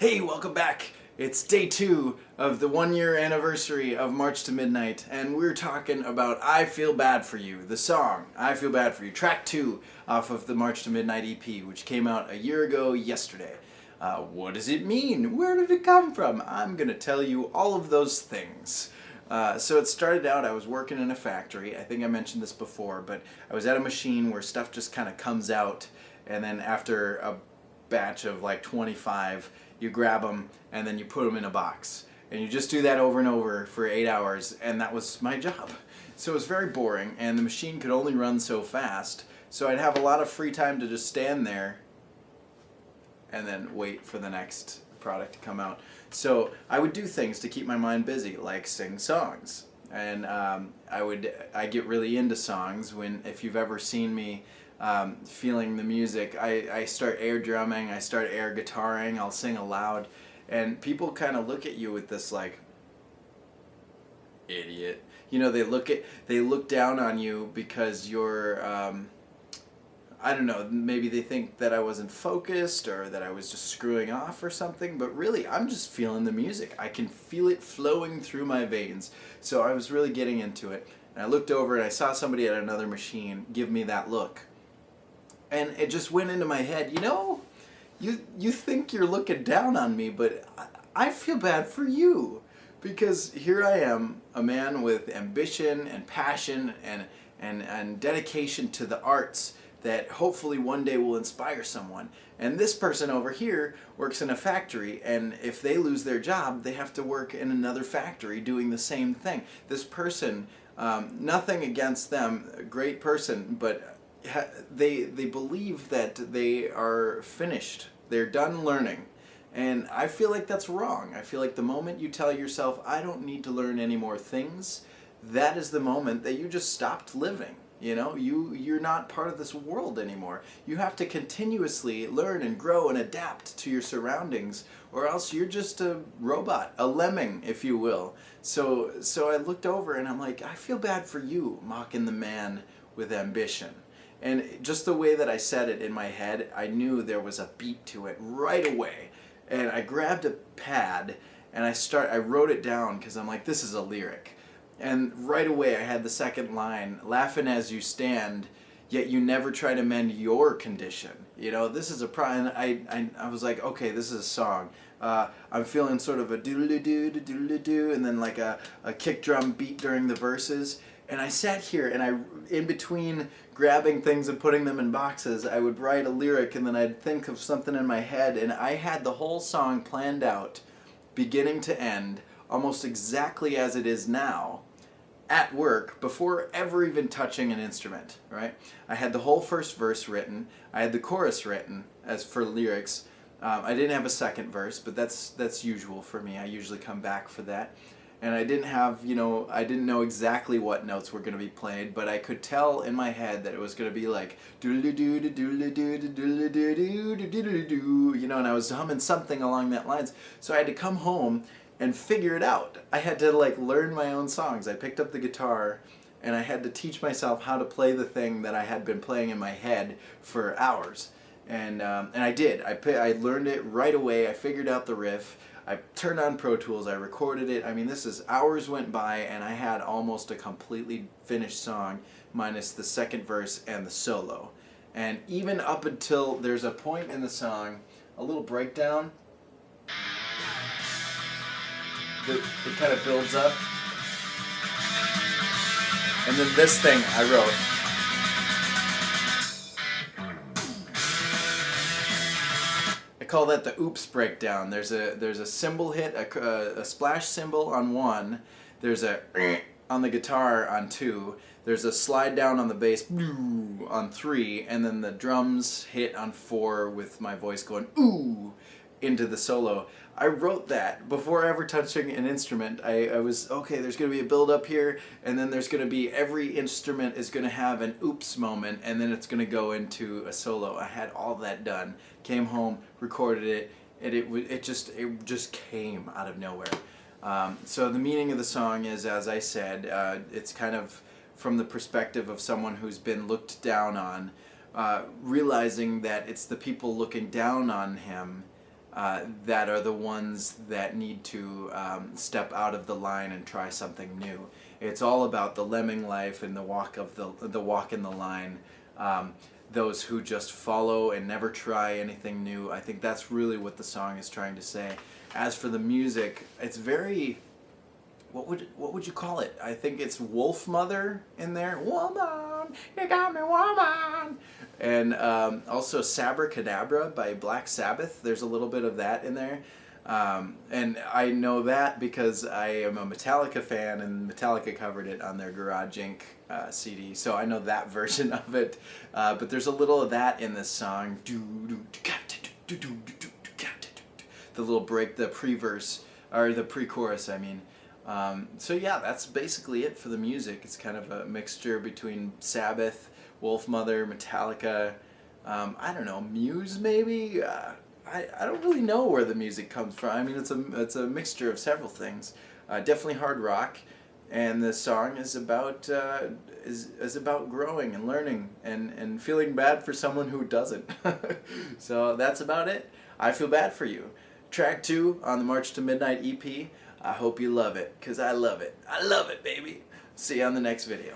Hey, welcome back. It's day 2 of the 1 year anniversary of March to Midnight, and we're talking about I Feel Bad for You, the song I Feel Bad for You, track 2 off of the March to Midnight EP, which came out a year ago yesterday. What does it mean? Where did it come from? I'm going to tell you all of those things. So it started out, I was working in a factory. I think I mentioned this before, but I was at a machine where stuff just kind of comes out, and then after a batch of like 25, you grab them and then you put them in a box. And you just do that over and over for 8 hours, and that was my job. So it was very boring, and the machine could only run so fast. So I'd have a lot of free time to just stand there and then wait for the next product to come out. So I would do things to keep my mind busy, like sing songs. And I get really into songs when, if you've ever seen me feeling the music, I start air drumming, I start air guitaring, I'll sing aloud, and people kind of look at you with this like, idiot. You know, they look down on you because you're, I don't know, maybe they think that I wasn't focused or that I was just screwing off or something, but really I'm just feeling the music. I can feel it flowing through my veins. So I was really getting into it. And I looked over and I saw somebody at another machine give me that look. And it just went into my head, you think you're looking down on me, but I feel bad for you. Because here I am, a man with ambition and passion and dedication to the arts that hopefully one day will inspire someone. And this person over here works in a factory, and if they lose their job, they have to work in another factory doing the same thing. This person, nothing against them, a great person, but they believe that they are finished. They're done learning. And I feel like that's wrong. I feel like the moment you tell yourself, I don't need to learn any more things, that is the moment that you just stopped living. You know, you're not part of this world anymore. You have to continuously learn and grow and adapt to your surroundings, or else you're just a robot, a lemming, if you will. So I looked over and I'm like, I feel bad for you, mocking the man with ambition. And just the way that I said it in my head, I knew there was a beat to it right away. And I grabbed a pad and I wrote it down because I'm like, this is a lyric. And right away I had the second line, laughing as you stand, yet you never try to mend your condition. You know, this is a and I was like, okay, this is a song. I'm feeling sort of a doodle-doo, and then like a kick drum beat during the verses. And I sat here and in between grabbing things and putting them in boxes, I would write a lyric and then I'd think of something in my head, and I had the whole song planned out, beginning to end, almost exactly as it is now, at work, before ever even touching an instrument, right? I had the whole first verse written, I had the chorus written as for lyrics. I didn't have a second verse, but that's usual for me. I usually come back for that. And I didn't have, I didn't know exactly what notes were going to be played, but I could tell in my head that it was going to be like doodle-doo, doodle-doo, doodle-doo, doodle-doo, and I was humming something along that lines. So I had to come home and figure it out. I had to learn my own songs. I picked up the guitar and I had to teach myself how to play the thing that I had been playing in my head for hours. And I did. I learned it right away. I figured out the riff. I turned on Pro Tools, I recorded it. I mean, hours went by and I had almost a completely finished song minus the second verse and the solo. And even up until there's a point in the song, a little breakdown, it kind of builds up. And then this thing I wrote. I call that the oops breakdown. There's a cymbal hit, a splash cymbal on 1. There's a on the guitar on 2. There's a slide down on the bass on 3, and then the drums hit on 4 with my voice going ooh into the solo. I wrote that before ever touching an instrument. I was, okay, there's going to be a build up here, and then there's going to be, every instrument is going to have an oops moment, and then it's going to go into a solo. I had all that done. Came home, recorded it, and it just came out of nowhere. So the meaning of the song is, as I said, it's kind of from the perspective of someone who's been looked down on, realizing that it's the people looking down on him that are the ones that need to step out of the line and try something new. It's all about the lemming life and the walk in the line. Those who just follow and never try anything new. I think that's really what the song is trying to say. As for the music, it's very, what would you call it? I think it's Wolfmother in there. Woman, you got me, woman. And also Sabracadabra by Black Sabbath. There's a little bit of that in there. And I know that because I am a Metallica fan, and Metallica covered it on their Garage Inc. CD, so I know that version of it. But there's a little of that in this song. The little break, the pre-verse, or the pre-chorus, I mean. So yeah, that's basically it for the music. It's kind of a mixture between Sabbath, Wolfmother, Metallica, I don't know, Muse maybe? I don't really know where the music comes from. I mean, it's a mixture of several things. Definitely hard rock, and the song is about is about growing and learning and feeling bad for someone who doesn't. So that's about it. I Feel Bad for You. Track 2 on the March to Midnight EP. I hope you love it, because I love it. I love it, baby. See you on the next video.